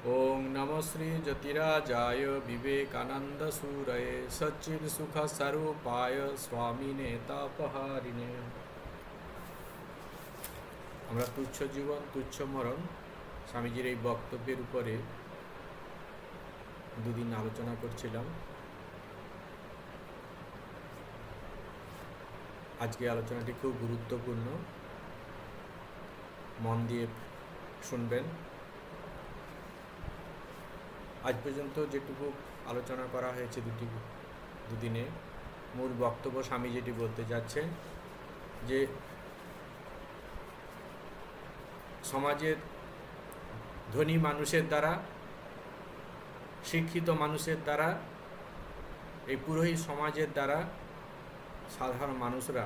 ओम नमः श्री ज्योतिराजाय विवेकानंदसूरये सच्चिदसुखस्वरूपाय स्वामिने तापहारिणे। আমরা তুচ্ছ জীবন তুচ্ছ মরণ স্বামীজির এই বক্তব্যের উপরে দুদিন আলোচনা করছিলাম। আজকে আলোচনাটি খুব গুরুত্বপূর্ণ, মন দিয়ে শুনবেন। আজ পর্যন্ত যেটুকু আলোচনা করা হয়েছে দুদিনে, মূল বক্তব্য স্বামী যেটি বলতে যাচ্ছেন যে সমাজের ধনী মানুষের দ্বারা, শিক্ষিত মানুষের দ্বারা, এই পুরোহিত সমাজের দ্বারা সাধারণ মানুষরা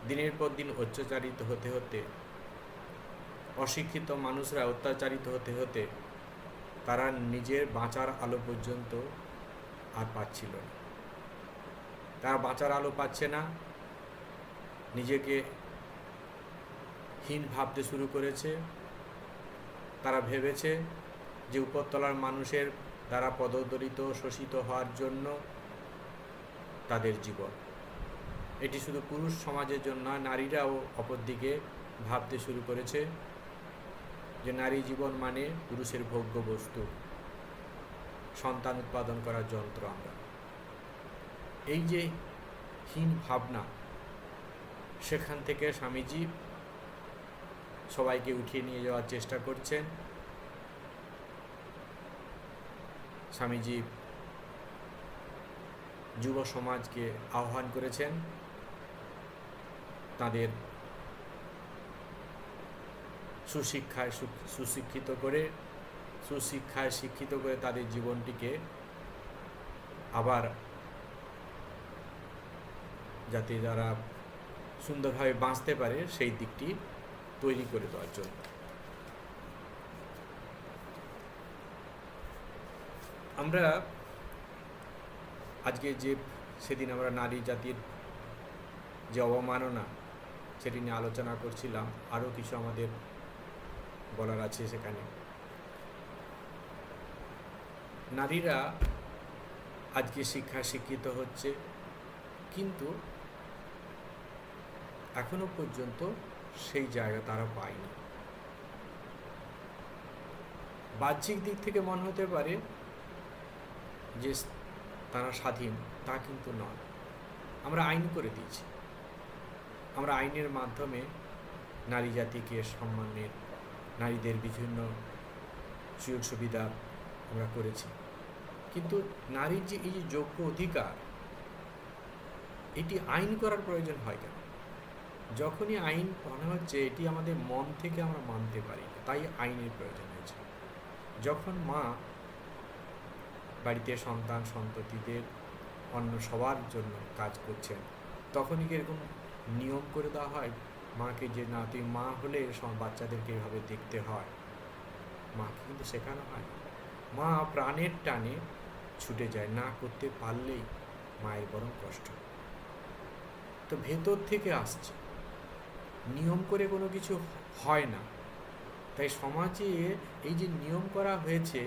দিনের পর দিন অত্যাচারিত হতে হতে, অশিক্ষিত মানুষরা অত্যাচারিত হতে হতে তারা নিজের বাঁচার আলো পর্যন্ত আর পাচ্ছিল না। তারা বাঁচার আলো পাচ্ছে না, নিজেকে হীন ভাবতে শুরু করেছে। তারা ভেবেছে যে উপরতলার মানুষের দ্বারা পদদলিত, শোষিত হওয়ার জন্য তাদের জীবন। এটি শুধু পুরুষ সমাজের জন্য নয়, নারীরাও অপরদিকে ভাবতে শুরু করেছে যে নারী জীবন মানে পুরুষের ভোগ্য বস্তু, সন্তান উৎপাদন করার যন্ত্র আমরা। এই যে হীন ভাবনা, সেখান থেকে স্বামীজি সবাইকে উঠিয়ে নিয়ে যাওয়ার চেষ্টা করছেন। স্বামীজি যুব সমাজকে আহ্বান করেছেন তাদের সুশিক্ষায় শিক্ষিত করে তাদের জীবনটিকে আবার যাতে যারা সুন্দরভাবে বাঁচতে পারে সেই দিকটি তৈরি করে দেওয়ার জন্য। আমরা আজকে সেদিন আমরা নারী জাতির যে অবমাননা সেটি নিয়ে আলোচনা করছিলাম। আরও কিছু আমাদের বলার আছে সেখানে। নারীরা আজকে শিক্ষিত হচ্ছে, কিন্তু এখনো পর্যন্ত সেই জায়গা তারা পায়নি। বাহ্যিক দিক থেকে মনে হতে পারে যে তারা স্বাধীন, তা কিন্তু নয়। আমরা আইন করে দিয়েছি, আমরা আইনের মাধ্যমে নারী জাতিকে সম্মানের, নারীদের বিভিন্ন সুযোগ সুবিধা আমরা করেছি, কিন্তু নারীর যে এই যে যোগ্য অধিকার, এটি আইন করার প্রয়োজন হয় কেন? যখনই আইন মনে হচ্ছে এটি আমাদের মন থেকে আমরা মানতে পারি, তাই আইনের প্রয়োজন হয়েছে। যখন মা বাড়িতে সন্তান সন্ততিদের অন্য সবার জন্য কাজ করছেন, তখনই কি এরকম নিয়ম করে দেওয়া হয় মাকে যে না, তুই মা হলে সব বাচ্চাদেরকে এভাবে দেখতে হয়? মাকে কিন্তু শেখানো হয়। মা প্রাণের টানে ছুটে যায়, না করতে পারলেই মায়ের বরং কষ্ট। তো ভেতর থেকে আসছে, নিয়ম করে কোনো কিছু হয় না। তাই সমাজে এই যে নিয়ম করা হয়েছে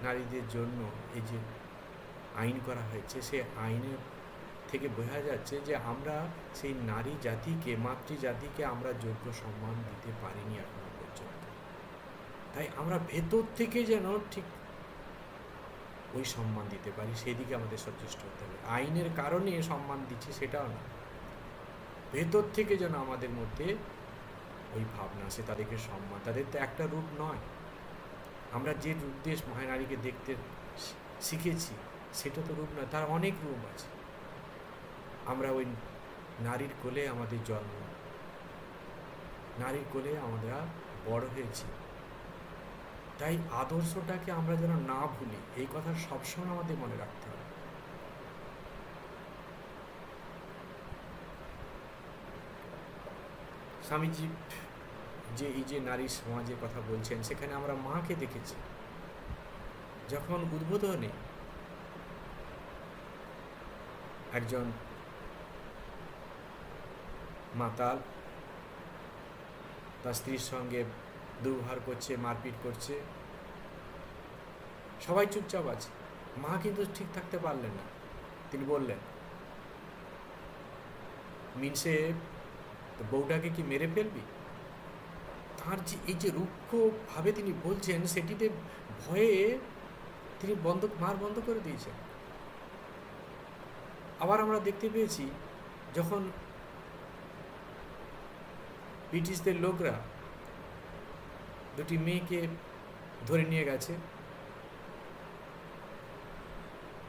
নারীদের জন্য, এই যে আইন করা হয়েছে, সে আইনের থেকে বোঝা যাচ্ছে যে আমরা সেই নারী জাতিকে, মাতৃজাতিকে আমরা যোগ্য সম্মান দিতে পারিনি এখনো পর্যন্ত। তাই আমরা ভেতর থেকে যেন ঠিক ওই সম্মান দিতে পারি, সেদিকে আমাদের সচেষ্ট হতে হবে। আইনের কারণে সম্মান দিচ্ছি সেটাও না, ভেতর থেকে যেন আমাদের মধ্যে ওই ভাবনা আসে, তাদেরকে সম্মান। তাদের তো একটা রূপ নয়, আমরা যে রূপ দিয়ে নারীকে দেখতে শিখেছি সেটা তো রূপ নয়, তার অনেক রূপ আছে। আমরা ওই নারীর কোলে আমাদের জন্ম, নারীর কোলে আমরা বড় হয়েছি। তাই আদর্শটাকে আমরা যেন না ভুলি, এই কথা সবসময় আমাদের মনে রাখতে হবে। স্বামীজি যে এই যে নারী সমাজের কথা বলছেন, সেখানে আমরা মাকে দেখেছি। যখন উদ্বোধনে একজন মাতাল তার স্ত্রীর সঙ্গে দুর্ব্যবহার করছে, মারপিট করছে, সবাই চুপচাপ আছে। মা কিন্তু ঠিক থাকতে পারলেন না। তিনি বললেন, মিনসে তো বউটাকে কি মেরে ফেলবি? তার যে এই যে রুক্ষভাবে তিনি বলছেন, সেটিতে ভয়ে তিনি মার বন্ধ করে দিয়েছেন। আবার আমরা দেখতে পেয়েছি, যখন ব্রিটিশদের লোকরা দুটি মেয়েকে ধরে নিয়ে গেছে,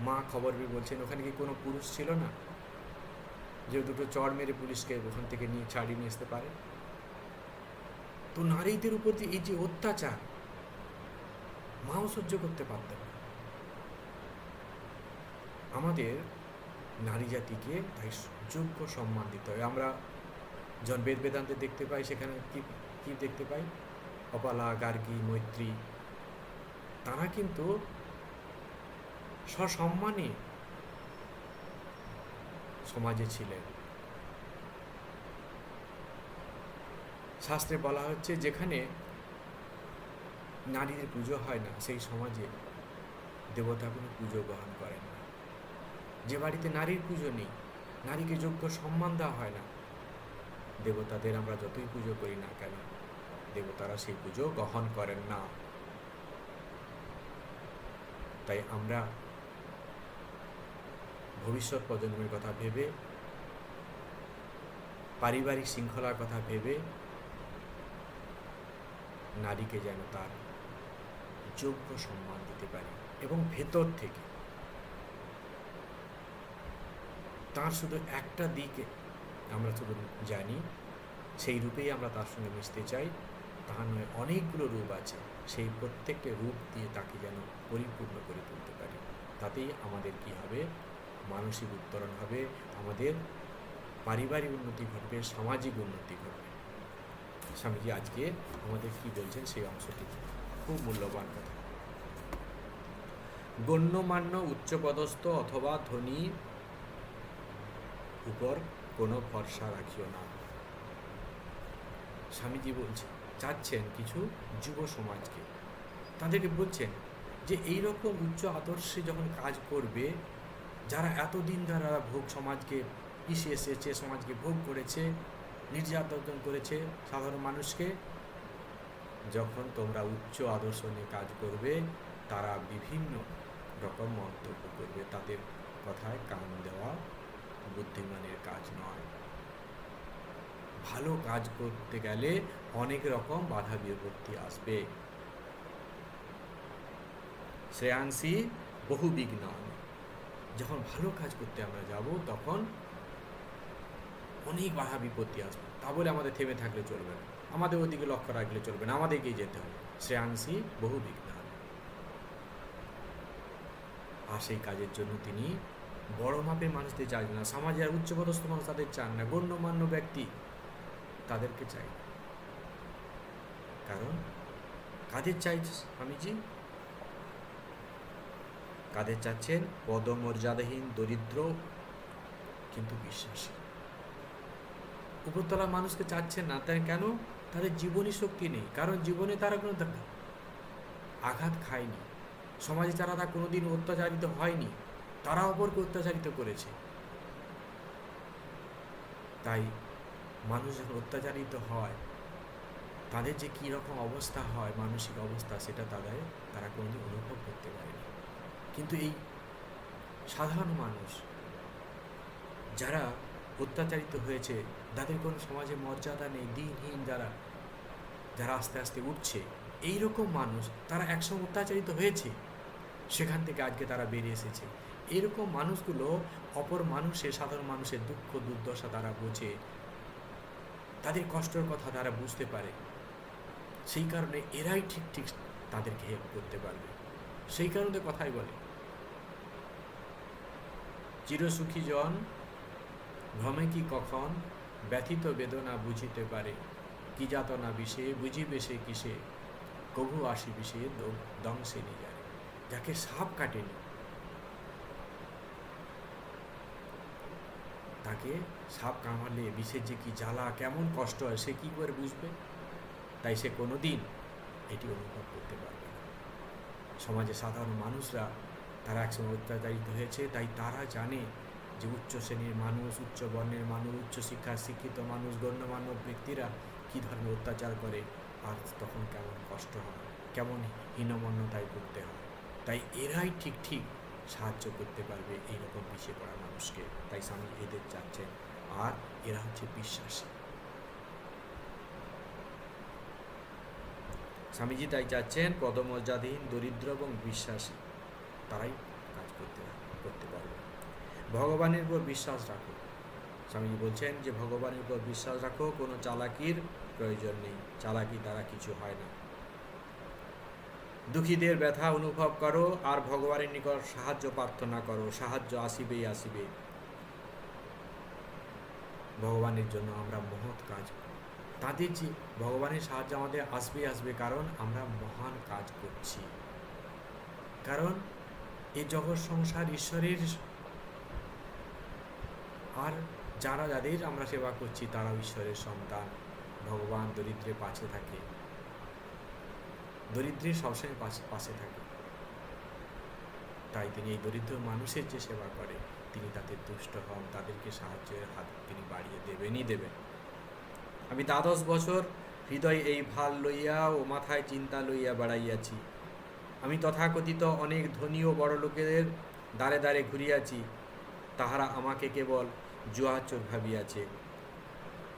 মা খবর পেয়ে বলছেন, ওখানে কি কোনো পুরুষ ছিল না যে দুটো চড় মেরে পুলিশকে ওখান থেকে নিয়ে ছাড়িয়ে নিয়ে আসতে পারে? তো নারীদের উপর যে এই যে অত্যাচার, মাও সহ্য করতে পারতেন না। আমাদের নারী জাতিকে তাই যোগ্য সম্মান দিতে হয়। আমরা যখন বেদ বেদান্তে দেখতে পাই, সেখানে কি কি দেখতে পাই? অপালা, গার্গী, মৈত্রী, তারা কিন্তু সসম্মানে সমাজে ছিলেন। শাস্ত্রে বলা হচ্ছে, যেখানে নারীদের পুজো হয় না, সেই সমাজে দেবতা কোনো পুজো গ্রহণ করেন না। যে বাড়িতে নারীর পুজো নেই, নারীকে যোগ্য সম্মান দেওয়া হয় না, দেবতাদের আমরা যতই পুজো করি না কেন, দেবতারা সেই পুজো গ্রহণ করেন না। তাই আমরা ভবিষ্যৎ প্রজন্মের কথা ভেবে, পারিবারিক শৃঙ্খলার কথা ভেবে, নারীকে যেন তার যোগ্য সম্মান দিতে পারি, এবং ভেতর থেকে তার শুধু একটা দিকে আমরা শুধু জানি, সেই রূপেই আমরা তার সঙ্গে মিশতে চাই, তা নয়, অনেকগুলো রূপ আছে, সেই প্রত্যেকটা রূপ দিয়ে তাকে যেন পরিপূর্ণ করে তুলতে পারি। তাতেই আমাদের কি হবে? মানসিক উত্তরণ হবে, আমাদের পারিবারিক উন্নতি ঘটবে, সামাজিক উন্নতি ঘটবে। স্বামীজি আজকে আমাদের কি বলছেন সেই অংশটি খুব মূল্যবান কথা। গণ্যমান্য উচ্চপদস্থ অথবা ধনী উপর কোনো ভরসা রাখিও না। স্বামীজি বলছেন, চাচ্ছেন কিছু যুব সমাজকে, তাদেরকে বলছেন যে এই রকম উচ্চ আদর্শে যখন কাজ করবে, যারা এতদিন যারা সমাজকে পিছিয়ে এসেছে, সমাজকে ভোগ করেছে, নির্যাতন করেছে সাধারণ মানুষকে, যখন তোমরা উচ্চ আদর্শ নিয়ে কাজ করবে, তারা বিভিন্ন রকম মন্তব্য করবে। তাদের কথায় কান দেওয়া বুদ্ধিমানের কাজ নয়। ভালো কাজ করতে গেলে অনেক রকম বাধা বিপত্তি আসবে। শ্রেয়াংসী বহু বিঘ্ন। যখন ভালো কাজ করতে আমরা যাব, তখন অনেক বাধা বিপত্তি আসবে। তা বলে আমাদের থেমে থাকলে চলবে না, আমাদের ওদিকে লক্ষ্য রাখলে চলবে না, আমাদেরকেই যেতে হবে। শ্রেয়াংসী বহু বিঘ্ন। আর সেই কাজের জন্য তিনি বড় মাপের মানুষদের চান না, সমাজে আর উচ্চপদস্থ মানুষ তাদের চান না, গণ্যমান্য ব্যক্তি তাদেরকে চাই। কারণ কাদের চাই স্বামীজি? কাদের চাচ্ছেন? পদমর্যাদাহীন, দরিদ্র কিন্তু বিশ্বাসী। উপরতলা মানুষকে চাচ্ছেন না। তাই কেন? তাদের জীবনী শক্তি নেই, কারণ জীবনে তারা কোনো আঘাত খায়নি, সমাজে তারা কোনোদিন অত্যাচারিত হয়নি, তারা অপরকে অত্যাচারিত করেছে। তাই মানুষ যখন অত্যাচারিত হয়, তাদের যে কী রকম অবস্থা হয়, মানসিক অবস্থা, সেটা তারা কোনোদিন অনুভব করতে পারেনি। কিন্তু এই সাধারণ মানুষ যারা অত্যাচারিত হয়েছে, যাদের কোনো সমাজে মর্যাদা নেই, দিনহীন, যারা আস্তে আস্তে উঠছে, এই রকম মানুষ, তারা একসময় অত্যাচারিত হয়েছে, সেখান থেকে আজকে তারা বেরিয়ে এসেছে। এরকম মানুষগুলো অপর মানুষের, সাধারণ মানুষের দুঃখ দুর্দশা তারা বোঝে, তাদের কষ্টের কথা তারা বুঝতে পারে। সেই কারণে এরাই ঠিক তাদেরকে হেল্প করতে পারবে। সেই কারণে কথাই বলে, চিরসুখী জন ভ্রমে কি কখন ব্যথিত বেদনা বুঝিতে পারে, কি যাতনা বিষে বুঝিবে সে কিসে, কভু আসি বিষে দংশে নিয়ে যায়। যাকে সাপ কাটেনি, তাকে সাপ কামড়ালে বিষের যে কি জ্বালা, কেমন কষ্ট হয়, সে কি করে বুঝবে? তাই সে কোনোদিন এটি অনুভব করতে পারবে না। সমাজে সাধারণ মানুষরা তারা একসময় অত্যাচারিত হয়েছে, তাই তারা জানে যে উচ্চ শ্রেণীর মানুষ, উচ্চ বর্ণের মানুষ, উচ্চ শিক্ষার শিক্ষিত মানুষ, গণ্যমান্য ব্যক্তিরা কী ধরনের অত্যাচার করে, আর তখন কেমন কষ্ট হয়, কেমন হীনমন্যতায় ভুগতে হয়। তাই এরাই ঠিক সাহায্য করতে পারবে এইরকম পিছিয়ে পড়া মানুষকে। তাই স্বামী এদের চাচ্ছেন, আর এরা হচ্ছে বিশ্বাসী। স্বামীজি তাই চাচ্ছেন পদমর্যাদাহীন, দরিদ্র এবং বিশ্বাসী তারাই কাজ করতে পারবে। ভগবানের উপর বিশ্বাস রাখো। স্বামীজি বলছেন যে ভগবানের উপর বিশ্বাস রাখো, কোনো চালাকির প্রয়োজন নেই, চালাকি দ্বারা কিছু হয় না। দুঃখীদের ব্যথা অনুভব করো আর ভগবানের নিকট সাহায্য প্রার্থনা করো, সাহায্য আসিবেই আসিবে। ভগবানের জন্য আমরা মহৎ কাজ, তাদের যে ভগবানের সাহায্য আমাদের আসবে, কারণ আমরা মহান কাজ করছি। কারণ এই জগৎ সংসার ঈশ্বরের, আর যাদের আমরা সেবা করছি তারাও ঈশ্বরের সন্তান। ভগবান দরিদ্রের পাশে থাকে, দরিদ্রের সবসময় পাশে থাকে। তাই তিনি এই দরিদ্র মানুষের যে সেবা করে, তিনি তাদের তুষ্ট হন, তাদেরকে সাহায্যের হাত তিনি বাড়িয়ে দেবেন। আমি 12 বছর হৃদয় এই ভাল লইয়া ও মাথায় চিন্তা লইয়া বেড়াইয়াছি। আমি তথাকথিত অনেক ধনী ও বড় লোকেদের দ্বারে ঘুরিয়াছি, তাহারা আমাকে কেবল জুয়াচোর ভাবিয়াছে।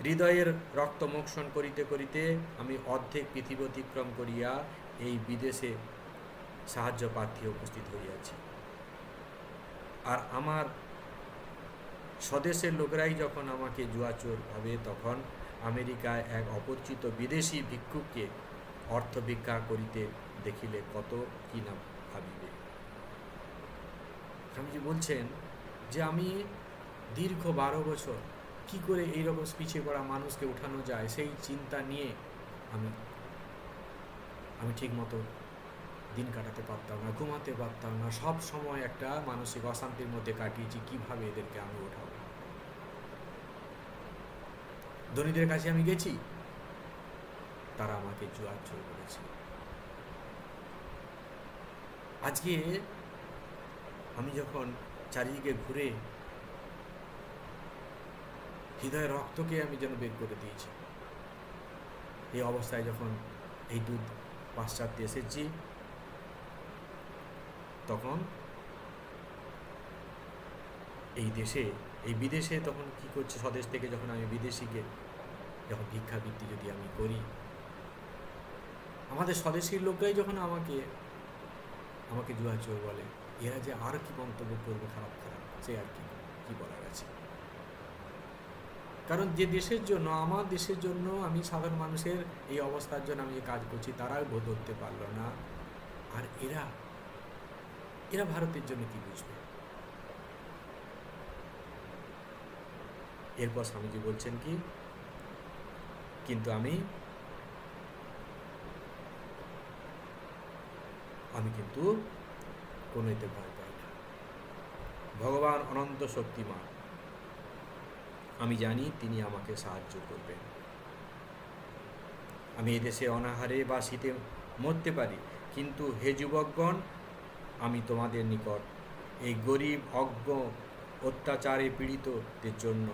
হৃদয়ের রক্তমোক্ষণ করিতে আমি অর্ধেক পৃথিবী অতিক্রম করিয়া এই বিদেশে সাহায্য প্রার্থী উপস্থিত হইয়াছি। আর আমার স্বদেশের লোকেরাই যখন আমাকে জুয়াচোর ভাবে, তখন আমেরিকায় এক অপরিচিত বিদেশি ভিক্ষুককে অর্থ ভিক্ষা করিতে দেখিলে কত কি না ভাবিবে। স্বামীজি বলছেন যে আমি দীর্ঘ 12 বছর কি করে এইরকম পিছিয়ে পড়া মানুষকে উঠানো যায়, সেই চিন্তা নিয়ে আমি ঠিকমতো দিন কাটাতে পারতাম না, ঘুমাতে পারতাম না, সব সময় একটা মানসিক অশান্তির মধ্যে কাটিয়েছি, কিভাবে এদেরকে আমি উঠাবো। ধনীদের কাছে আমি গেছি, তারা আমাকে জুয়াচোর বলেছে। আজকে আমি যখন চারিদিকে ঘুরে হৃদয়ের রক্তকে আমি যেন বের করে দিয়েছি, এই অবস্থায় যখন এই দুধ পাশ্চাত্যে এসেছি, তখন এই বিদেশে তখন কি করছে, স্বদেশ থেকে যখন আমি বিদেশিকে যখন ভিক্ষাবৃত্তি যদি আমি করি, আমাদের স্বদেশীর লোকরাই যখন আমাকে জুয়াচোর বলে, এরা যে আর কি মন্তব্য করবে খারাপ, সে আর কি বলার আছে। কারণ যে দেশের জন্য, আমার দেশের জন্য, আমি সাধারণ মানুষের এই অবস্থার জন্য আমি যে কাজ করছি, তারাও বোধ করতে পারল না, আর এরা ভারতের জন্য কি বুঝবে। এরপর স্বামীজি বলছেন কি, কিন্তু আমি কিন্তু কোনোতে ভয় পাই না। ভগবান অনন্ত শক্তিমান, আমি জানি তিনি আমাকে সাহায্য করবেন। আমি এদেশে অনাহারে বা শীতে মরতে পারি, কিন্তু হে যুবকগণ, আমি তোমাদের নিকট এই গরিব, অজ্ঞ, অত্যাচারে পীড়িতদের জন্য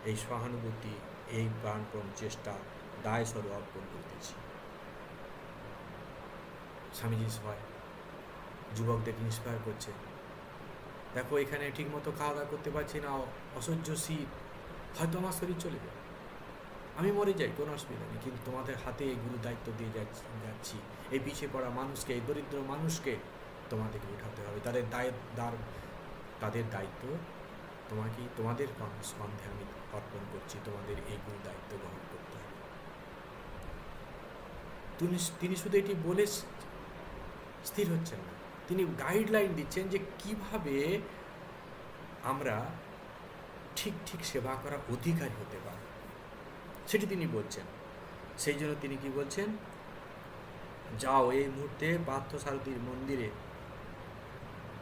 এই সহানুভূতি, এই প্রাণপণ চেষ্টা দায়স্বরূপ অর্পণ করতেছি। স্বামীজি সবাই যুবকদের ইন্সপায়ার করছে। দেখো, এখানে ঠিকমতো খাওয়া দাওয়া করতে পারছি না, অসহ্য শীত, হয়তো আমার শরীর চলে যায়, আমি মরে যাই, কোনো অসুবিধা নেই, কিন্তু তোমাদের হাতে এইগুলো দায়িত্ব দিয়ে যাচ্ছি। এই পিছিয়ে পড়া মানুষকে, এই দরিদ্র মানুষকে তোমাদেরকে উঠাতে হবে। তাদের দায়িত্ব তোমাদের স্কন্ধে আমি অর্পণ করছি, তোমাদের এইগুলো দায়িত্ব গ্রহণ করতে হবে। তিনি শুধু এটি বলে স্থির হচ্ছেন না, তিনি গাইডলাইন দিচ্ছেন যে কিভাবে আমরা ঠিক সেবা করার অধিকারী হতে পারি, সেটি তিনি বলছেন। সেই জন্য তিনি কি বলছেন, যাও এই মুহূর্তে পার্থসারথীর মন্দিরে,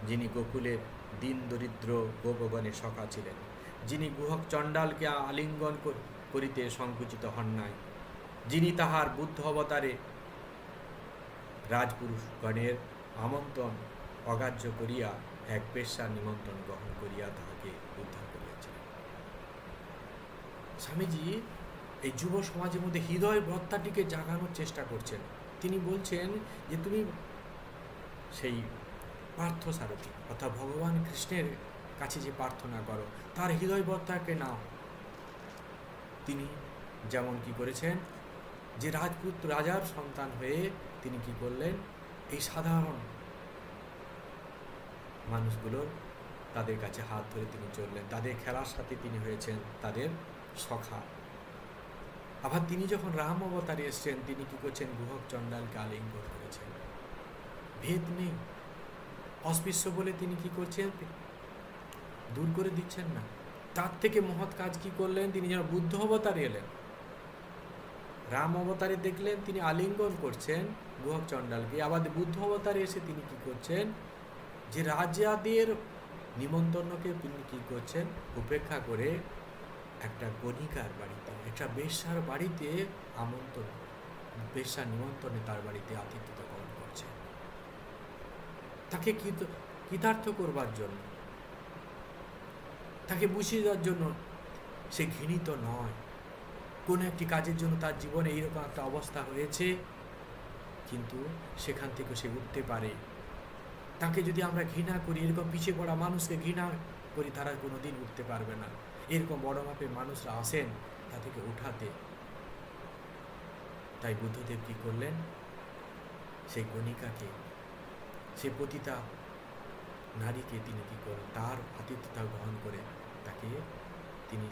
যিনি গোকুলের দীন দরিদ্র গোপগণের সখা ছিলেন, যিনি গুহক চণ্ডালকে আলিঙ্গন করিতে সংকুচিত হন নাই, যিনি তাহার বুদ্ধ অবতারে রাজপুরুষগণের আমন্ত্রণ অগ্রাহ্য করিয়া এক বেশ্যার নিমন্ত্রণ গ্রহণ করিয়া তাহাকে উদ্ধার করিয়াছিলেন। স্বামীজি এই যুব সমাজের মধ্যে হৃদয় বত্তাটিকে জাগানোর চেষ্টা করছেন। তিনি বলছেন যে তুমি সেই পার্থসারথী অর্থাৎ ভগবান কৃষ্ণের কাছে যে প্রার্থনা করো তার হৃদয় বত্তাকে নাও। তিনি যেমন কি করেছেন, যে রাজপুত রাজার সন্তান হয়ে তিনি কি করলেন, এই সাধারণ মানুষগুলোর তাদের কাছে হাত ধরে তিনি চললেন, তাদের খেলার সাথে তিনি হয়েছেন তাদের সখা। আবার তিনি যখন রাম অবতারে এসছেন তিনি কি করছেন, গুহক চণ্ডালকে আলিঙ্গন করেছেন। ভেদ নেই, অস্পৃশ্য বলে তিনি কি করছেন, দূর করে দিচ্ছেন না। তার থেকে মহৎ কাজ কি করলেন, তিনি যেন বুদ্ধ অবতারে এলেন, রাম অবতারে দেখলেন তিনি আলিঙ্গন করছেন গুহক চণ্ডালকে। আবার বুদ্ধ অবতারে এসে তিনি কি করছেন, যে রাজাদের নিমন্ত্রণকে তিনি কি করছেন, উপেক্ষা করে একটা গণিকার বাড়িতে, একটা বেশ্যার বাড়িতে আমন্ত্রণ, বেশ্যার নিমন্ত্রণে তার বাড়িতে আতিথ্যতা গ্রহণ করছে, তাকে কৃতার্থ করবার জন্য, তাকে বুঝিয়ে দেওয়ার জন্য সে ঘৃণিত নয়। কোনো একটি কাজের জন্য তার জীবনে এইরকম একটা অবস্থা হয়েছে, কিন্তু সেখান থেকে সে উঠতে পারে। তাকে যদি আমরা ঘৃণা করি, এরকম পিছিয়ে পড়া মানুষকে ঘৃণা করি, তারা কোনো দিন উঠতে পারবে না। এরকম বড় মাপের মানুষরা আসেন তাদেরকে উঠাতে। তাই বুদ্ধদেব কি করলেন, সেই গণিকাকে, সেই পতিতা নারীকে তিনি কি করলেন, তার আতিথ্যতা গ্রহণ করে তাকে তিনি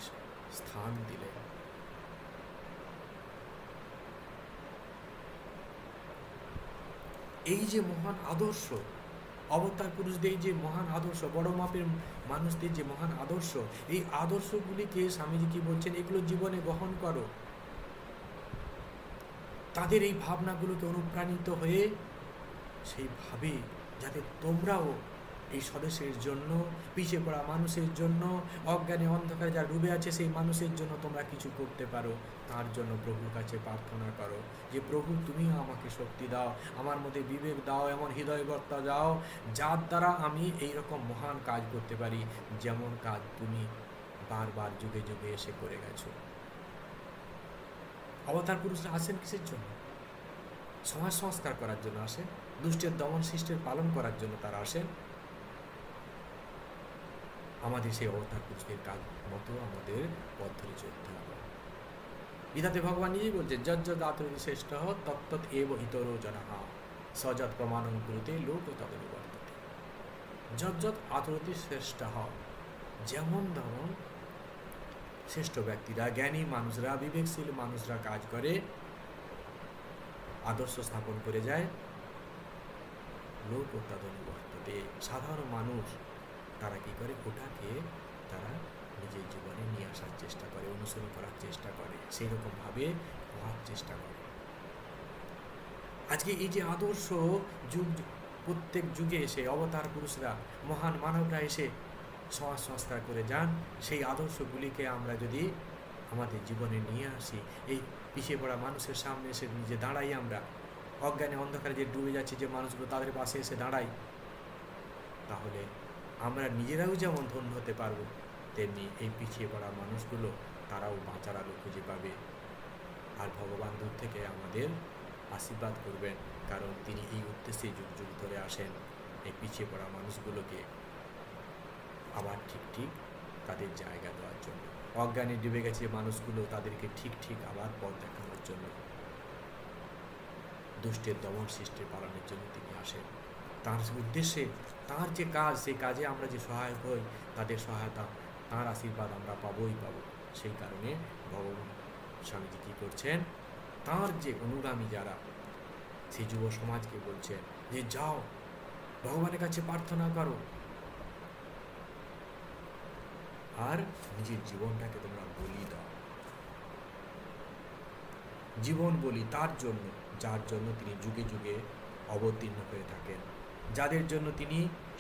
স্থান দিলেন। এই যে মহান আদর্শ, অবতার পুরুষদের যে মহান আদর্শ, বড় মাপের মানুষদের যে মহান আদর্শ, এই আদর্শগুলিকে স্বামীজি কি বলছেন, এগুলো জীবনে গ্রহণ করো। তাদের এই ভাবনাগুলোকে অনুপ্রাণিত হয়ে সেইভাবে যাতে তোমরাও এই স্বদেশের জন্য, পিছিয়ে পড়া মানুষের জন্য, অজ্ঞানে অন্ধকারে যা ডুবে আছে সেই মানুষের জন্য তোমরা কিছু করতে পারো, তার জন্য প্রভুর কাছে প্রার্থনা করো যে প্রভু তুমি আমাকে শক্তি দাও, আমার মধ্যে বিবেক দাও, এমন হৃদয়বত্তা দাও যার দ্বারা আমি এই রকম মহান কাজ করতে পারি, যেমন কাজ তুমি বারবার যুগে যুগে এসে করে গেছো। অবতার পুরুষরা আসেন কিসের জন্য? সমাজ সংস্কার করার জন্য আসেন, দুষ্টের দমন সৃষ্টির পালন করার জন্য তারা আসেন। আমাদের সেই অবতার পুরুষদের কাজ মতো আমাদের পথ ধরে চলতে হবে। বিধাতে ভগবান নিজেই বলছেন, যজ্জত আতরতি শ্রেষ্ঠ তত্তৎ এব ইতরো জনাঃ সযৎ প্রমাণং কুরুতে লোক তদনুবর্ততে। যজ্জত আতরতি শ্রেষ্ঠ, যেমন ধরুন শ্রেষ্ঠ ব্যক্তিরা, জ্ঞানী মানুষরা, বিবেকশীল মানুষরা কাজ করে, আদর্শ স্থাপন করে যায়, লোক তদনুবর্ততে, সাধারণ মানুষ তারা কি করে, ওটাকে তারা নিজের জীবনে নিয়ে আসার চেষ্টা করে, অনুসরণ করার চেষ্টা করে, সেই রকমভাবে হওয়ার চেষ্টা করে। আজকে এই যে আদর্শ যুগ, প্রত্যেক যুগে এসে অবতার পুরুষরা, মহান মানবরা এসে সমাজ সংস্কার করে যান, সেই আদর্শগুলিকে আমরা যদি আমাদের জীবনে নিয়ে আসি, এই পিছিয়ে পড়া মানুষের সামনে এসে নিজে দাঁড়াই, আমরা অজ্ঞানে অন্ধকারে যে ডুবে যাচ্ছে যে মানুষগুলো, তাদের পাশে এসে দাঁড়াই, তাহলে আমরা নিজেরাও যেমন ধন্য হতে পারবো, তেমনি এই পিছিয়ে পড়া মানুষগুলো তারাও বাঁচার আলো খুঁজে পাবে। আর ভগবান দূর থেকে আমাদের আশীর্বাদ করবেন, কারণ তিনি এই উদ্দেশ্যে যুগ যুগ ধরে আসেন, এই পিছিয়ে পড়া মানুষগুলোকে আবার ঠিক ঠিক তাদের জায়গা দেওয়ার জন্য, অজ্ঞানে ডুবে গেছে মানুষগুলো তাদেরকে ঠিক ঠিক আবার পথ দেখানোর জন্য, দুষ্টের দমন সৃষ্টি পালনের জন্য তিনি আসেন। তার উদ্দেশ্যে, তার যে কাজ, সেই কাজে আমরা যে সহায়ক হই, তাদের সহায়তা, তার আশীর্বাদ আমরা পাবোই পাবো। সেই কারণে ভগবান স্বামীজি কী করছেন, তার যে অনুগামী যারা, সেই যুব সমাজকে বলছেন যে যাও ভগবানের কাছে প্রার্থনা করো, আর নিজের জীবনটাকে তোমরা বলি দাও। জীবন বলি তার জন্য, যার জন্য তিনি যুগে যুগে অবতীর্ণ হয়ে থাকেন, যাদের জন্য তিনি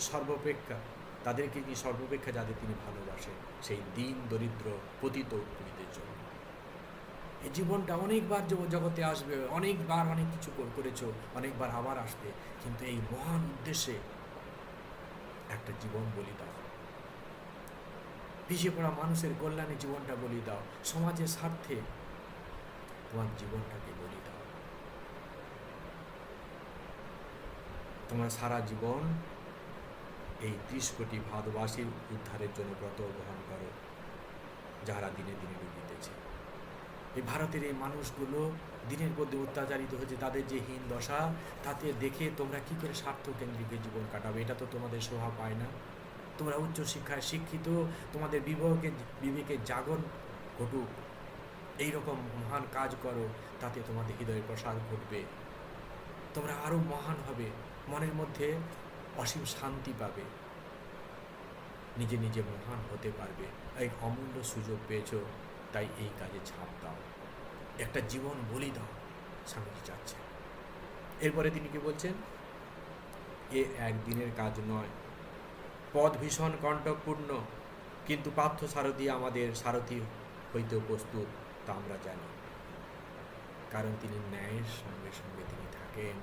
সর্বাপেক্ষা, তাদেরকে তিনি সর্বাপেক্ষা যাদের তিনি ভালোবাসেন, সেই দীন দরিদ্র পতিত উত্তরীদের জন্য। এই জীবনটা অনেকবার জগতে আসবে, অনেকবার অনেক কিছু করেছো, অনেকবার আবার আসবে, কিন্তু এই মহান উদ্দেশ্যে একটা জীবন বলি দাও। পিছিয়ে পড়া মানুষের কল্যাণে জীবনটা বলি দাও, সমাজের স্বার্থে তোমার জীবনটাকে বলি দাও। তোমার সারা জীবন এই 30 কোটি ভারতবাসীর উদ্ধারের জন্য ব্রত গ্রহণ করো, যারা দিনে দিনে ডুবিতেছে। এই ভারতের এই মানুষগুলো দিনের পর দিন অত্যাচারিত হচ্ছে, তাদের যে হীন দশা, তাতে দেখে তোমরা কি করে স্বার্থকেন্দ্রিক জীবন কাটাবে? এটা তো তোমাদের শোভা পায় না। তোমরা উচ্চ শিক্ষায় শিক্ষিত, তোমাদের বিবেকে জাগরণ ঘটুক, এইরকম মহান কাজ করো, তাতে তোমাদের হৃদয়ে প্রসার ঘটবে, তোমরা আরও মহান হবে, মনের মধ্যে অসীম শান্তি পাবে, নিজে নিজে মহান হতে পারবে। এক অমূল্য সুযোগ পেয়েছো, তাই এই কাজে ছাপ দাও, একটা জীবন বলি দাও, স্বামীজি চাচ্ছে। এরপরে তিনি কি বলছেন? এ একদিনের কাজ নয়, পথ ভীষণ কণ্টকপূর্ণ, কিন্তু পার্থ সারথী আমাদের সারথী হইতেও প্রস্তুত, তা আমরা জানি। কারণ তিনি ন্যায়ের সঙ্গে সঙ্গে তিনি থাকেন,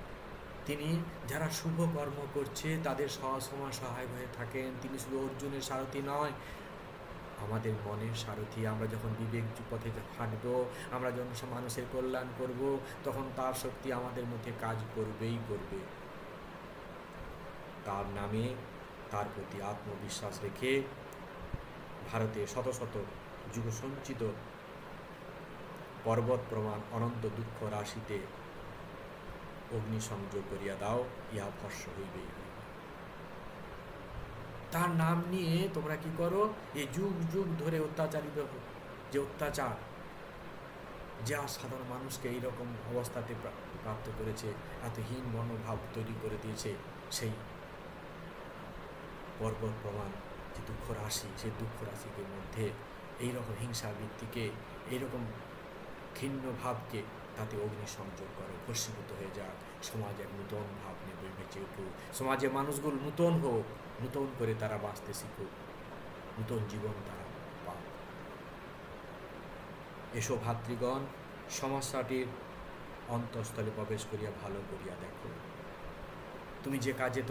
তিনি যারা শুভ কর্ম করছে তাদের সবসময় সহায় হয়ে থাকেন। তিনি শুধু অর্জুনের সারথী নয়, আমাদের মনের সারথি। আমরা যখন বিবেক পথে হাঁটবো, আমরা যখন মানুষের কল্যাণ করব, তখন তার শক্তি আমাদের মধ্যে কাজ করবেই করবে। তার নামে, তার প্রতি আত্মবিশ্বাস রেখে ভারতে শত শত যুগ সঞ্চিত পর্বত প্রমাণ অনন্ত দুঃখ রাশিতে অগ্নিসংযোগ করিয়া দাও, ইহা ভস্য হইবেই। তার নাম নিয়ে তোমরা কি করো? এই যুগ যুগ ধরে অত্যাচারিত যে অত্যাচার, যা সাধারণ মানুষকে এইরকম অবস্থাতে প্রাপ্ত করেছে, এত হীন মনোভাব তৈরি করে দিয়েছে, সেই পর্বত প্রমাণ যে দুঃখ রাশি, সেই দুঃখ রাশিকে মধ্যে এইরকম হিংসা বৃত্তিকে, এইরকম ঘৃণ্য ভাবকে তাতে অগ্নিসংযোগ করো, ভস্মীভূত হয়ে যাক। সমাজে এক নূতন ভাব নেবে, বেঁচে উঠুক, সমাজে মানুষগুলো নূতন হোক, নূতন করে তারা বাঁচতে শিখুক, নূতন জীবন তারা পাক। এসো ভাতৃগণ, সমস্যাটির অন্তঃস্থলে প্রবেশ করিয়া ভালো করিয়া দেখো। তুমি যে কাজে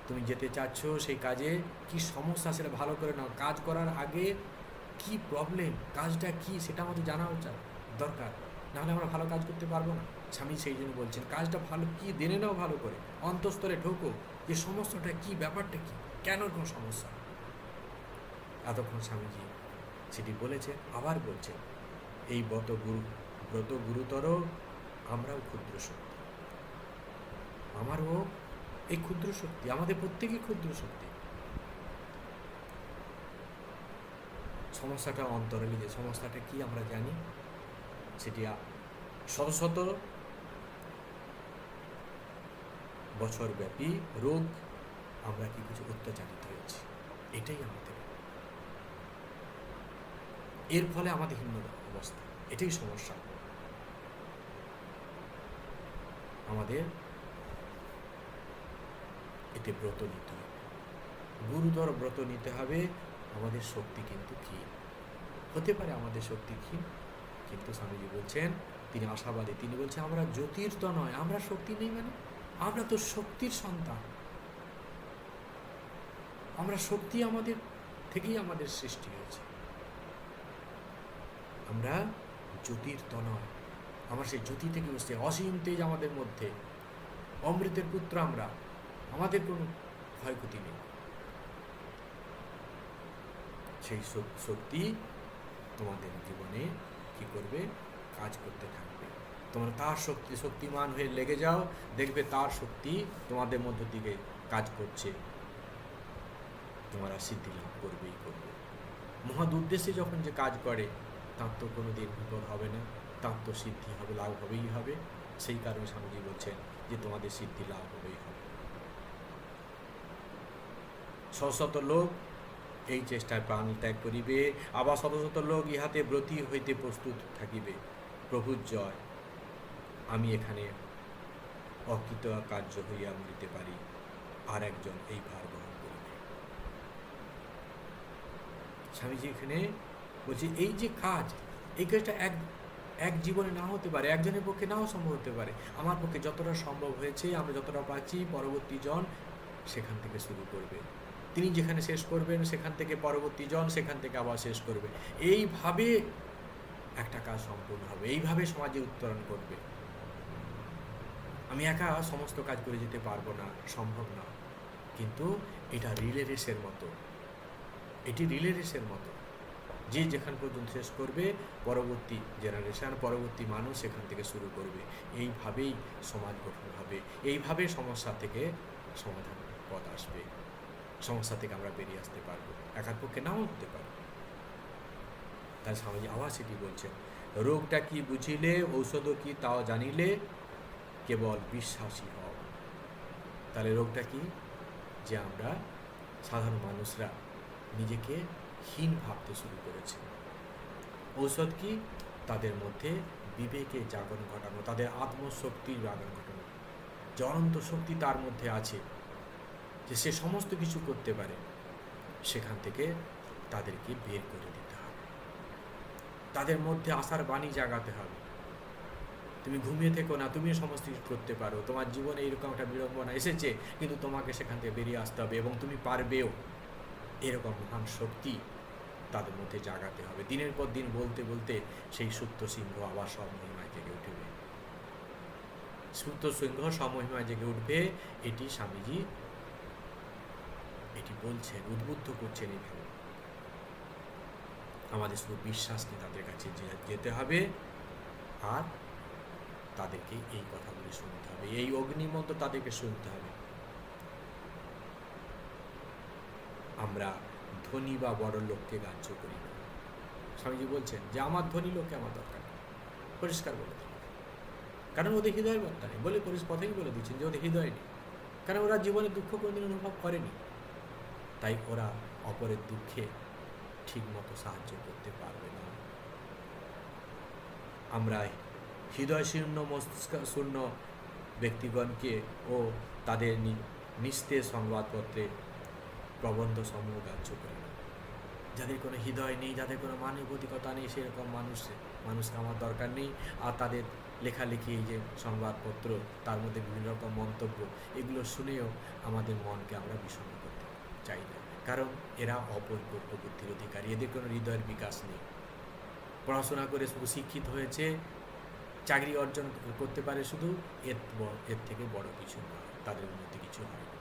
তুমি যেতে চাচ্ছ, সেই কাজে কি সমস্যা সেটা ভালো করে নাও। কাজ করার আগে কি প্রবলেম, কাজটা কি, সেটা আমাদের জানা দরকার, নাহলে আমরা ভালো কাজ করতে পারবো না। স্বামী সেই জন্য বলছেন, কাজটা ভালো কি জেনে নাও, ভালো করে অন্তঃস্থলে ঢোকো, যে সমস্যাটা কি, ব্যাপারটা কি, কেন কোনো সমস্যা। এতক্ষণ স্বামীজি সেটি বলেছেন, আবার বলছেন, এই ব্রত গুরুতর, আমরাও ক্ষুদ্র শক্তি, আমারও এই ক্ষুদ্র শক্তি, আমাদের প্রত্যেকই ক্ষুদ্র শক্তি। সমস্যাটা অন্তরালে, যে সমস্যাটা কি আমরা জানি, সেটি শত শত বছর ব্যাপী রোগ, আমরা কি কিছু অত্যাচারিত হয়েছি, এটাই আমাদের, এর ফলে আমাদের হীন অবস্থা, এটাই সমস্যা। আমাদের এতে ব্রত নিতে হবে, গুরুতর ব্রত নিতে হবে। আমাদের শক্তি কিন্তু ক্ষীণ হতে পারে, আমাদের শক্তি ক্ষীণ, কিন্তু স্বামীজি বলছেন, তিনি আশাবাদী, তিনি বলছেন আমরা জ্যোতির তো নয়, আমরা শক্তি নেই মানে, আমরা তো শক্তির সন্তান, আমরা শক্তি আমাদের থেকেই আমাদের সৃষ্টি হয়েছে, আমরা জ্যোতির তো নয়, আমরা সেই জ্যোতি থেকে বসছে, অসীম তেজ আমাদের মধ্যে, অমৃতের পুত্র আমরা, আমাদের কোনো ক্ষয়ক্ষতি নেই। সেই শক্তি তোমাদের জীবনে কি করবে? কাজ করতে থাকবে। তোমরা তার শক্তিমান হয়ে লেগে যাও, দেখবে তার শক্তি তোমাদের মধ্য দিকে কাজ করছে, তোমরা সিদ্ধি লাভ করবেই করবে। মহৎ উদ্দেশ্যে যখন যে কাজ করে, তার তো কোনো দিন বিপদ হবে না, তার তো সিদ্ধি হবে, লাভ হবেই হবে। সেই কারণে স্বামীজি বলছেন যে তোমাদের সিদ্ধি লাভ হবেই হবে। শত শত লোক এই চেষ্টায় প্রাণ ত্যাগ করিবে, আবার শত শত লোক ইহাতে ব্রতী হইতে প্রস্তুত থাকিবে। প্রভুর জয়। আমি এখানে অকৃতকার্য হইয়া মরিতে পারি, আর একজন এই ভার গ্রহণ করিবে। স্বামীজি এখানে বলছি, এই যে কাজ, এই কাজটা এক জীবনে না হতে পারে, একজনের পক্ষে নাও সম্ভব হতে পারে। আমার পক্ষে যতটা সম্ভব হয়েছে, আমরা যতটা পাচ্ছি, পরবর্তী জন সেখান থেকে শুরু করবে। তিনি যেখানে শেষ করবেন সেখান থেকে পরবর্তী জন সেখান থেকে আবার শেষ করবে। এইভাবে একটা কাজ সম্পূর্ণ হবে, এইভাবে সমাজে উত্তরণ করবে। আমি একা সমস্ত কাজ করে যেতে পারবো না, সম্ভব না। কিন্তু এটা রিলে রেসের মতো, এটি রিলে রেসের মতো। যে যেখান পর্যন্ত শেষ করবে, পরবর্তী জেনারেশন, পরবর্তী মানুষ সেখান থেকে শুরু করবে। এইভাবেই সমাজ গঠন হবে, এইভাবে সমস্যা থেকে সমাধান পথ আসবে, সমস্যা থেকে আমরা বেরিয়ে আসতে পারবো। একার পক্ষে নাও হতে পারে। তাই স্বামীজি আবার সেটি বলছেন, রোগটা কি বুঝিলে, ঔষধও কি তাও জানিলে, কেবল বিশ্বাসী হও। তাহলে রোগটা কি? যে আমরা সাধারণ মানুষরা নিজেকে হীন ভাবতে শুরু করেছে। ঔষধ কি? তাদের মধ্যে বিবেকে জাগরণ ঘটানো, তাদের আত্মশক্তির জাগরণ ঘটানো। যে অনন্ত শক্তি তার মধ্যে আছে, যে সে সমস্ত কিছু করতে পারে, সেখান থেকে তাদেরকে বের করে দিতে হবে। তাদের মধ্যে আশার বাণী জাগাতে হবে। তুমি ঘুমিয়ে থেকো না, তুমিও সমস্ত কিছু করতে পারো। তোমার জীবনে এরকম একটা বিড়ম্বনা এসেছে, কিন্তু তোমাকে সেখান থেকে বেরিয়ে আসতে হবে এবং তুমি পারবেও। এরকম মহান শক্তি তাদের মধ্যে জাগাতে হবে। দিনের পর দিন বলতে বলতে সেই সুপ্ত সিংহ আবার স্বমহিমায় জেগে উঠবে। সুপ্ত সিংহ স্বমহিমায় জেগে উঠবে, এটি স্বামীজি এটি বলছেন, উদ্বুদ্ধ করছেন। এইভাবে আমাদের শুধু বিশ্বাস নিয়ে তাদের কাছে যেতে হবে, আর তাদেরকে এই কথাগুলি শুনতে হবে, এই অগ্নিমন্ত্র তাদেরকে শুনতে হবে। আমরা ধনী বা বড় লোককে গ্রাহ্য করি না। স্বামীজি বলছেন যে আমার ধনী লোককে আমার দরকার, পরিষ্কার বলে দিন। কারণ ওদের হৃদয় বর্তা নেই, বলে কথাই বলে দিচ্ছেন যে ওদের হৃদয় নেই। কারণ ওরা জীবনে দুঃখ কোনোদিন অনুভব করেনি, তাই ওরা অপরের দুঃখে ঠিক মতো সাহায্য করতে পারবে না। আমরা হৃদয় শূন্য, মস্তিষ্ক শূন্য ব্যক্তিগণকে ও তাদের নিস্তেজ সংবাদপত্রে প্রবন্ধ সমূহ গ্রাহ্য করি না। যাদের কোনো হৃদয় নেই, যাদের কোনো মানবিকতা নেই, সেরকম মানুষকে আমার দরকার নেই। আর তাদের লেখালেখি, এই যে সংবাদপত্র, তার মধ্যে বিভিন্ন রকম মন্তব্য, এগুলো শুনেও আমাদের মনকে আমরা বিষণ্ণ করতে চাই না। কারণ এরা অপরিপক্ব বুদ্ধির অধিকারী, এদের কোনো হৃদয়ের বিকাশ নেই। পড়াশোনা করে শুধু শিক্ষিত হয়েছে, চাকরি অর্জন করতে পারে শুধু, এর থেকে বড় কিছু নয়, তাদের উন্নতি কিছু হয় না।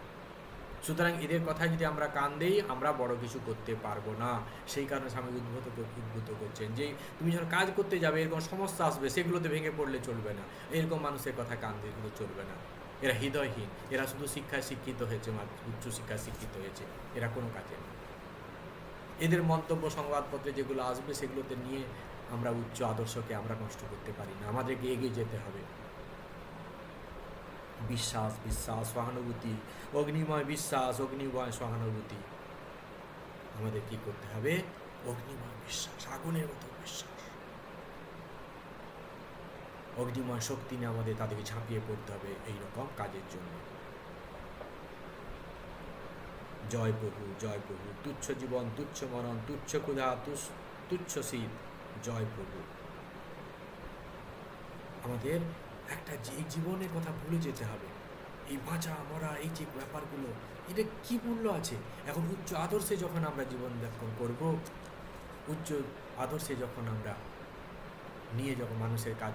সুতরাং এদের কথা যদি আমরা কান দেই, আমরা বড় কিছু করতে পারবো না। সেই কারণে স্বামী উদ্বুদ্ধ করছেন যে তুমি যখন কাজ করতে যাবে, এরকম সমস্যা আসবে, সেগুলোতে ভেঙে পড়লে চলবে না। এরকম মানুষের কথা কান দিলে চলবে না। এরা হৃদয়হীন, এরা শুধু শিক্ষায় শিক্ষিত হয়েছে, উচ্চ শিক্ষায় শিক্ষিত হয়েছে, এরা কোনো কাজে না। এদের মন্তব্য সংবাদপত্রে যেগুলো আসবে, সেগুলোতে নিয়ে আমরা উচ্চ আদর্শকে আমরা নষ্ট করতে পারি না। আমাদেরকে এগিয়ে যেতে হবে। বিশ্বাস, বিশ্বাস, সহানুভূতি, অগ্নিময় বিশ্বাস, অগ্নিময় সহানুভূতি। আমাদের কি করতে হবে? অগ্নিময় বিশ্বাস, আগুনের মতো বিশ্বাস, অগ্নিময় শক্তি নিয়ে আমাদের তাদেরকে ঝাঁপিয়ে পড়তে হবে এইরকম কাজের জন্য। জয় প্রভু, জয় প্রভু। তুচ্ছ জীবন, তুচ্ছ মরণ, তুচ্ছ ক্ষুধা, তুচ্ছ শীত, জয় প্রভু। আমাদের একটা যে জীবনের কথা ভুলে যেতে হবে। এই বাঁচা মরা, এই যে ব্যাপারগুলো, এটা কি মূল্য আছে? এখন উচ্চ আদর্শে যখন আমরা জীবনযাপন করব, উচ্চ আদর্শে যখন আমরা নিয়ে যখন মানুষের কাজ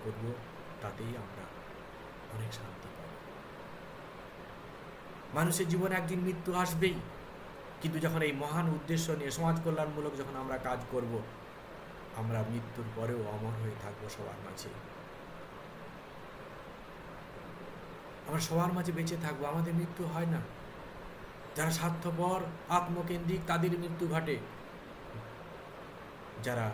করব, তাতেই আমরা অনেক শান্তি পাব। মানুষের জীবনে একদিন মৃত্যু আসবেই, কিন্তু যখন এই মহান উদ্দেশ্য নিয়ে সমাজ কল্যাণমূলক যখন আমরা কাজ করব, আমরা মৃত্যুর পরেও অমর হয়ে থাকবো সবার মাঝে। আমরা সবার মাঝে বেঁচে থাকবো, আমাদের মৃত্যু হয় না। যারা স্বার্থপর, আত্মকেন্দ্রিক, তাদের মৃত্যু ঘটে। যারা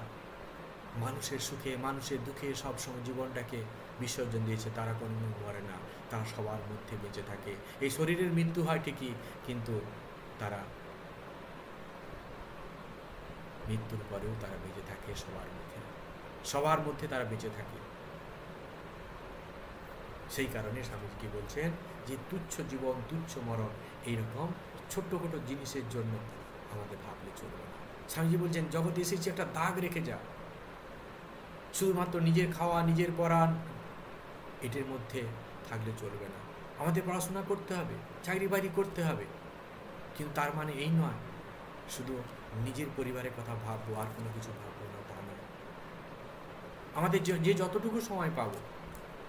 মানুষের সুখে, মানুষের দুঃখে সবসময় জীবনটাকে বিসর্জন দিয়েছে, তারা কোনোদিন মরে না, তারা সবার মধ্যে বেঁচে থাকে। এই শরীরের মৃত্যু হয় ঠিকই, কিন্তু তারা মৃত্যুর পরেও তারা বেঁচে থাকে সবার মধ্যে তারা বেঁচে থাকে। সেই কারণে স্বামীজি কি বলছেন যে তুচ্ছ জীবন, তুচ্ছ মরণ, এইরকম ছোট্ট ছোট জিনিসের জন্য আমাদের ভাবলে চলবে না। স্বামীজি বলছেন জগতে এসেছি একটা দাগ রেখে যা। শুধুমাত্র নিজের খাওয়া, নিজের পড়া, এটার মধ্যে থাকলে চলবে না। আমাদের পড়াশোনা করতে হবে, চাকরি বাকরি করতে হবে, কিন্তু তার মানে এই নয় শুধু নিজের পরিবারের কথা ভাববো আর কোনো কিছু ভাববো না, তা নয়। আমাদের যে যতটুকু সময় পাবো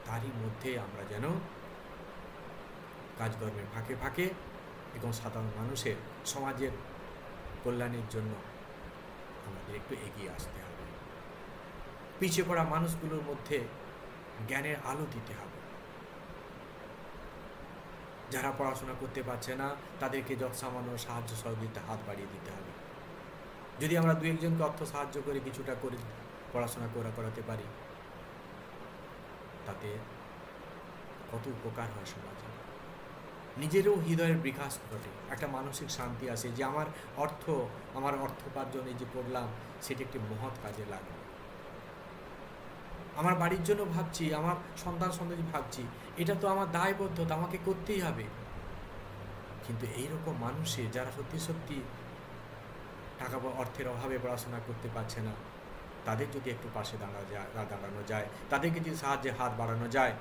তারই মধ্যে আমরা যেন কাজকর্মের ফাঁকে ফাঁকে এবং সাধারণ মানুষের, সমাজের কল্যাণের জন্য আমাদের একটু এগিয়ে আসতে হবে। পিছিয়ে পড়া মানুষগুলোর মধ্যে জ্ঞানের আলো দিতে হবে। যারা পড়াশোনা করতে পারছে না তাদেরকে যত সামান্য সাহায্য সহযোগিতা হাত বাড়িয়ে দিতে হবে। যদি আমরা দু একজনকে অর্থ সাহায্য করে কিছুটা করে পড়াশোনা করাতে পারি, তাতে কত উপকার হয় সমাজে। নিজেরও হৃদয়ের বিকাশ ঘটে, একটা মানসিক শান্তি আসে যে আমার অর্থ উপার্জনে যে পড়লাম সেটি একটি মহৎ কাজে লাগবে। আমার বাড়ির জন্য ভাবছি, আমার সন্তান ভাবছি, এটা তো আমার দায়বদ্ধতা, আমাকে করতেই হবে। কিন্তু এইরকম মানুষে যারা সত্যি সত্যি টাকা বা অর্থের অভাবে পড়াশোনা করতে পারছে না, তাদের যদি একটু পাশে দাঁড়ানো যায়, তাদেরকে যদি সাহায্যের হাত বাড়ানো যায়,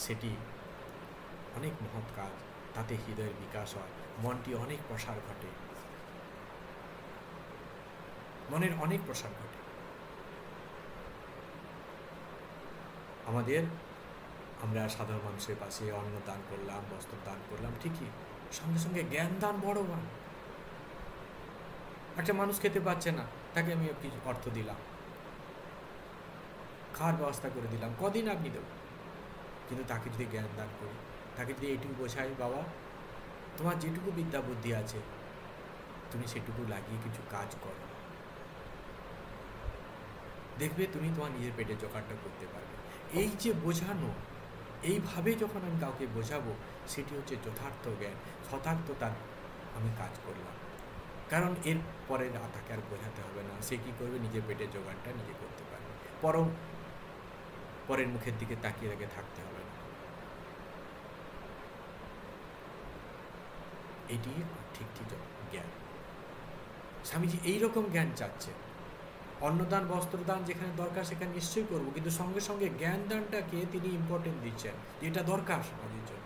সেটি অনেক মহৎ কাজ। তাতে হৃদয়ের বিকাশ হয়, মনটি অনেক প্রসার ঘটে, মনের অনেক প্রসার ঘটে। আমরা সাধারণ মানুষের পাশে অন্ন দান করলাম, বস্ত্র দান করলাম, ঠিকই, সঙ্গে সঙ্গে জ্ঞান দান বড় মান। একটা মানুষ খেতে পাচ্ছে না, তাকে আমি কিছু অর্থ দিলাম, খাওয়ার ব্যবস্থা করে দিলাম, কদিন আপনি দেব, কিন্তু তাকে যদি জ্ঞান দান করি, তাকে যদি এইটুকু বোঝাই, বাবা তোমার যেটুকু বিদ্যা বুদ্ধি আছে তুমি সেটুকু লাগিয়ে কিছু কাজ করো, দেখবে তুমি তোমার নিজের পেটে জোগাড়টা করতে পারবে। এই যে বোঝানো, এইভাবে যখন আমি কাউকে বোঝাবো, সেটি হচ্ছে যথার্থ জ্ঞান, যথার্থতার আমি কাজ করলাম। কারণ এর পরে তাকে আর বোঝাতে হবে না, সে কী করবে, নিজের পেটের জোগাড়টা নিজে করতে পারবে, পরের মুখের দিকে তাকিয়ে রেখে থাকতে হবে না। এটি ঠিক জ্ঞান। স্বামীজি এইরকম জ্ঞান চাচ্ছে। অন্নদান, বস্ত্রদান যেখানে দরকার সেখানে নিশ্চয়ই করবো, কিন্তু সঙ্গে সঙ্গে জ্ঞান দানটাকে তিনি ইম্পর্টেন্ট দিচ্ছেন, যেটা দরকার সমাজের জন্য।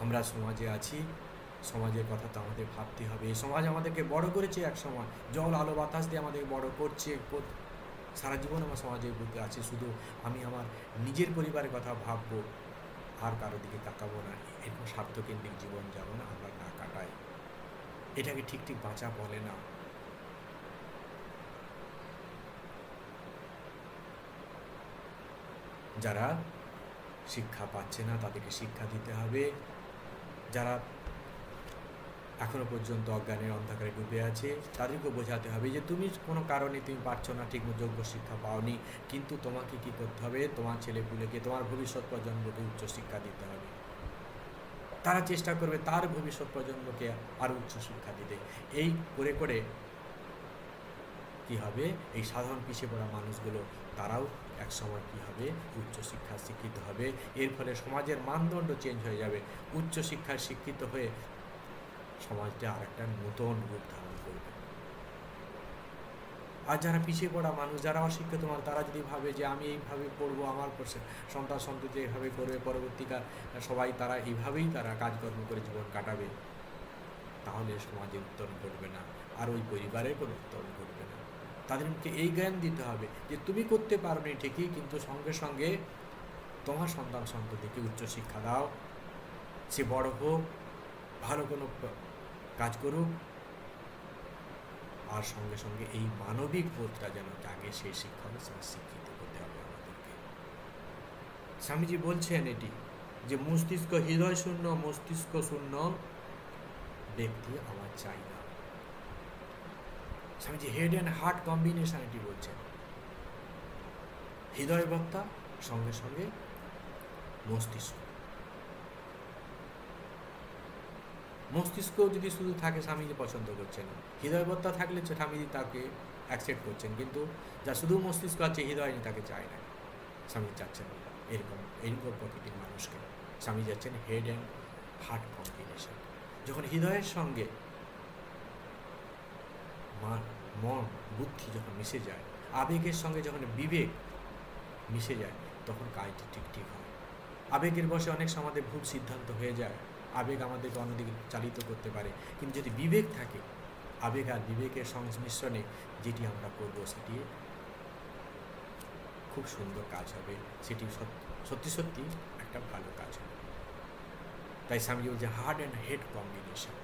আমরা সমাজে আছি, সমাজের কথা তো আমাদের ভাবতে হবে। এই সমাজ আমাদেরকে বড় করেছে, এক সময় জল আলো বাতাস দিয়ে আমাদের বড় করছে, সারা জীবন আমার সমাজের বুকে আছে। শুধু আমি আমার নিজের পরিবারের কথা ভাববো আর কারো দিকে তাকাবো না, এরকম স্বার্থকেন্দ্রিক জীবন যেমন আমরা না কাটাই, এটাকে ঠিক বাঁচা বলে না। যারা শিক্ষা পাচ্ছে না তাদেরকে শিক্ষা দিতে হবে, যারা এখনো পর্যন্ত অজ্ঞানের অন্ধকারে ডুবে আছে তাদেরকে বোঝাতে হবে যে তুমি কোনো কারণে তুমি পারছো না, ঠিক যোগ্য শিক্ষা পাওনি, কিন্তু তোমাকে কি করতে হবে, তোমার ছেলেপুলেকে, তোমার ভবিষ্যৎ প্রজন্মকে উচ্চশিক্ষা দিতে হবে। তারা চেষ্টা করবে তার ভবিষ্যৎ প্রজন্মকে আরও উচ্চশিক্ষা দিতে। এই করে করে কী হবে, এই সাধারণ পিছিয়ে পড়া মানুষগুলো তারাও একসময় কী হবে, উচ্চশিক্ষায় শিক্ষিত হবে। এর ফলে সমাজের মানদণ্ড চেঞ্জ হয়ে যাবে, উচ্চশিক্ষায় শিক্ষিত হয়ে সমাজটা আর একটা নতুন রূপ ধারণ করবে। আর যারা পিছিয়ে পড়া মানুষ, যারা অশিক্ষিত মানুষ, তারা যদি ভাবে যে আমি এইভাবে পড়বো, আমার সন্তান সন্ততি এইভাবে করবে, পরবর্তীকাল সবাই তারা এইভাবেই তারা কাজকর্ম করে জীবন কাটাবে, তাহলে সমাজে উত্তরণ ঘটবে না, আর ওই পরিবারের কোনো উত্তরণ ঘটবে না। তাদেরকে এই জ্ঞান দিতে হবে যে তুমি করতে পারবে ঠিকই, কিন্তু সঙ্গে সঙ্গে তোমার সন্তান সন্ততিকে উচ্চশিক্ষা দাও, সে বড় হোক, ভালো কোনো কাজ করুক, আর সঙ্গে সঙ্গে এই মানবিক বোধটা যেন জাগে, সেই শিক্ষা শিক্ষিত করতে হবে আমাদেরকে। স্বামীজি বলছেন এটি যে হৃদয় শূন্য মস্তিষ্ক শূন্য ব্যক্তি আমার চাই না। Swamiji head and heart combination এটি বলছেন, হৃদয় বক্তা সঙ্গে সঙ্গে মস্তিষ্ক যদি শুধু থাকে স্বামীজি পছন্দ করছেন, হৃদয়বত্তা থাকলে স্বামীজি তাকে অ্যাকসেপ্ট করছেন, কিন্তু যা শুধু মস্তিষ্ক আছে হৃদয় তাকে চায় না। স্বামীজি চাচ্ছেন এরকম প্রকৃতির মানুষকে, স্বামী যাচ্ছেন হেড অ্যান্ড হার্ট কম্বিনেশন। যখন হৃদয়ের সঙ্গে মন বুদ্ধি যখন মিশে যায়, আবেগের সঙ্গে যখন বিবেক মিশে যায়, তখন কাজটি ঠিক ঠিক হয়। আবেগের বশে অনেক সময় আমাদের ভুল সিদ্ধান্ত হয়ে যায়, আবেগ আমাদেরকে অন্যদিকে চালিত করতে পারে। কিন্তু যদি বিবেক থাকে, আবেগ আর বিবেকের সংমিশ্রণে যেটি আমরা করব সেটি খুব সুন্দর কাজ হবে, সেটি সত্যি সত্যি একটা ভালো কাজ হবে। তাই স্বামীজি বলছে heart and head combination.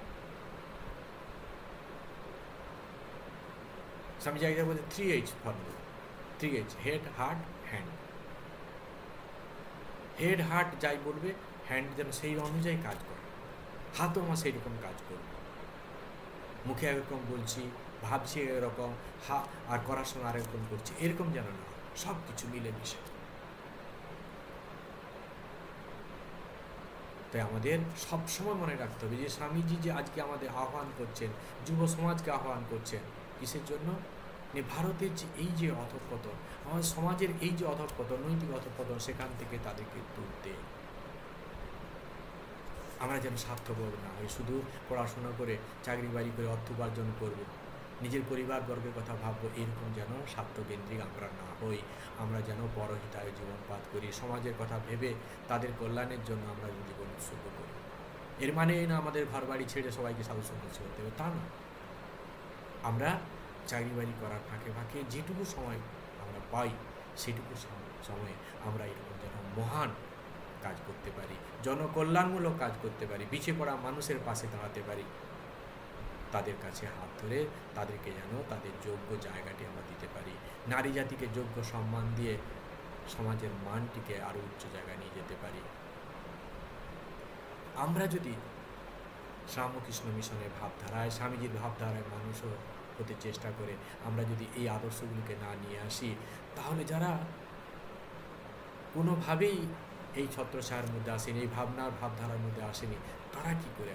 Swamiji একবার বলছে 3H formula, 3H, head, heart, hand. Head heart যাই বলবে, হ্যান্ড যেন সেই অনুযায়ী কাজ করে, হাতও আমার সেই রকম কাজ করবে। মুখে একরকম বলছি, ভাবছি এরকম, আর করার সময় আরেকরকম করছি, এরকম যেন না, সব কিছু মিলেমিশে। তাই আমাদের সবসময় মনে রাখতে হবে যে স্বামীজি যে আজকে আমাদের আহ্বান করছেন, যুব সমাজকে আহ্বান করছেন, কিসের জন্য? ভারতের যে এই যে অধঃপতন, আমাদের সমাজের এই যে অধঃপতন, নৈতিক অধঃপতন, সেখান থেকে তাদেরকে তুলতে। আমরা যেন স্বার্থপর না হই, শুধু পড়াশোনা করে চাকরি বাড়ি করে অর্থ উপার্জন করবো, নিজের পরিবারবর্গের কথা ভাববো, এরকম যেন স্বার্থকেন্দ্রিক আমরা না হই। আমরা যেন পরহিতায় জীবনপাত করি, সমাজের কথা ভেবে তাদের কল্যাণের জন্য আমরা জীবন উৎসর্গ করি। এর মানে এই না আমাদের ঘর বাড়ি ছেড়ে সবাইকে সাধু সন্ন্যাসী হতে হবে, তা না। আমরা চাকরি বাড়ি করার ফাঁকে ফাঁকে যেটুকু সময় আমরা পাই, সেটুকু সময়ে আমরা এরকম যেন মহান কাজ করতে পারি, জনকল্যাণমূলক কাজ করতে পারি, পিছিয়ে পড়া মানুষের পাশে দাঁড়াতে পারি, তাদের কাছে হাত ধরে তাদেরকে যেন তাদের যোগ্য জায়গাটি আমরা দিতে পারি, নারী জাতিকে যোগ্য সম্মান দিয়ে সমাজের মানটিকে আরও উচ্চ জায়গায় নিয়ে যেতে পারি। আমরা যদি রামকৃষ্ণ মিশনের ভাবধারায়, স্বামীজির ভাবধারায় মানুষও হতে চেষ্টা করে আমরা যদি এই আদর্শগুলিকে না নিয়ে আসি, তাহলে যারা কোনোভাবেই এই ছত্রছায়ার মধ্যে আসেনি, এই ভাবধারার মধ্যে আসেনি, তারা কি করে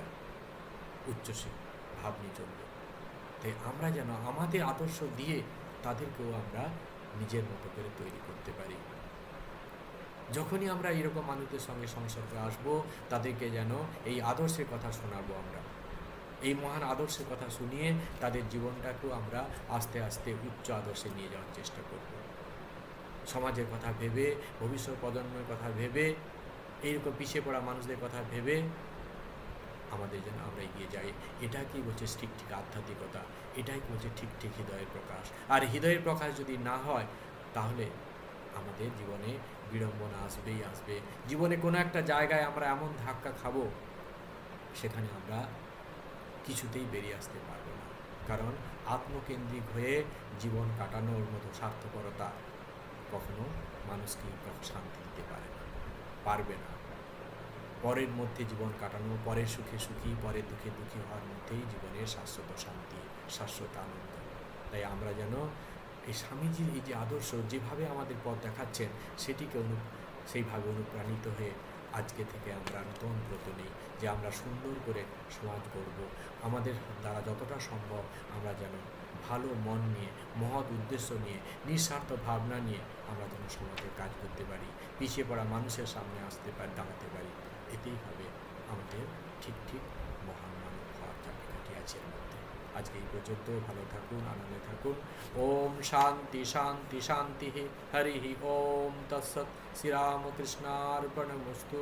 উচ্চ ভাব নিয়ে চলবে? তাই আমরা যেন আমাদের আদর্শ দিয়ে তাদেরকেও আমরা নিজের মতো করে তৈরি করতে পারি। যখনই আমরা এরকম মানুষদের সঙ্গে সংসর্গে আসবো, তাদেরকে যেন এই আদর্শের কথা শোনাবো, আমরা এই মহান আদর্শের কথা শুনিয়ে তাদের জীবনটাকেও আমরা আস্তে আস্তে উচ্চ আদর্শে নিয়ে যাওয়ার চেষ্টা করব। সমাজের কথা ভেবে, ভবিষ্যৎ প্রজন্মের কথা ভেবে, এইরকম পিছিয়ে পড়া মানুষদের কথা ভেবে আমাদের যেন আমরা এগিয়ে যাই। এটাকেই বলছে ঠিক ঠিক আধ্যাত্মিকতা, এটাই বলছে ঠিক ঠিক হৃদয়ের প্রকাশ। আর হৃদয়ের প্রকাশ যদি না হয়, তাহলে আমাদের জীবনে বিড়ম্বনা আসবেই আসবে। জীবনে কোনো একটা জায়গায় আমরা এমন ধাক্কা খাবো, সেখানে আমরা কিছুতেই বেরিয়ে আসতে পারবো না। কারণ আত্মকেন্দ্রিক হয়ে জীবন কাটানোর মতো স্বার্থপরতা কখনো মানুষকে শান্তি দিতে পারবে না। পরের মধ্যে জীবন কাটানো, পরের সুখে সুখী, পরের দুঃখে দুঃখী হওয়ার মধ্যেই জীবনের শাশ্বত শান্তি, শাশ্বত আনন্দ। তাই আমরা যেন এই স্বামীজির এই যে আদর্শ, যেভাবে আমাদের পথ দেখাচ্ছেন, সেটিকে সেইভাবে অনুপ্রাণিত হয়ে আজকে থেকে আমরা নতুন ব্রত নিই যে আমরা সুন্দর করে সমাজ গড়ব। আমাদের দ্বারা যতটা সম্ভব আমরা যেন ভালো মন নিয়ে, মহৎ উদ্দেশ্য নিয়ে, নিঃস্বার্থ ভাবনা নিয়ে আমরা যেন সমাজে কাজ করতে পারি, পিছিয়ে পড়া মানুষের সামনে আসতে পারি, দাঁড়াতে পারি। এতেই হবে আমাদের ঠিক ঠিক মহান মানব হওয়ার চাবিকাঠি আছে এর মধ্যে। আজকে এই পর্যন্ত। ভালো থাকুন, আনন্দে থাকুন। ওম শান্তি শান্তি শান্তি। হরি ওম তৎসৎ। শ্রীরামকৃষ্ণার্পণমস্তু।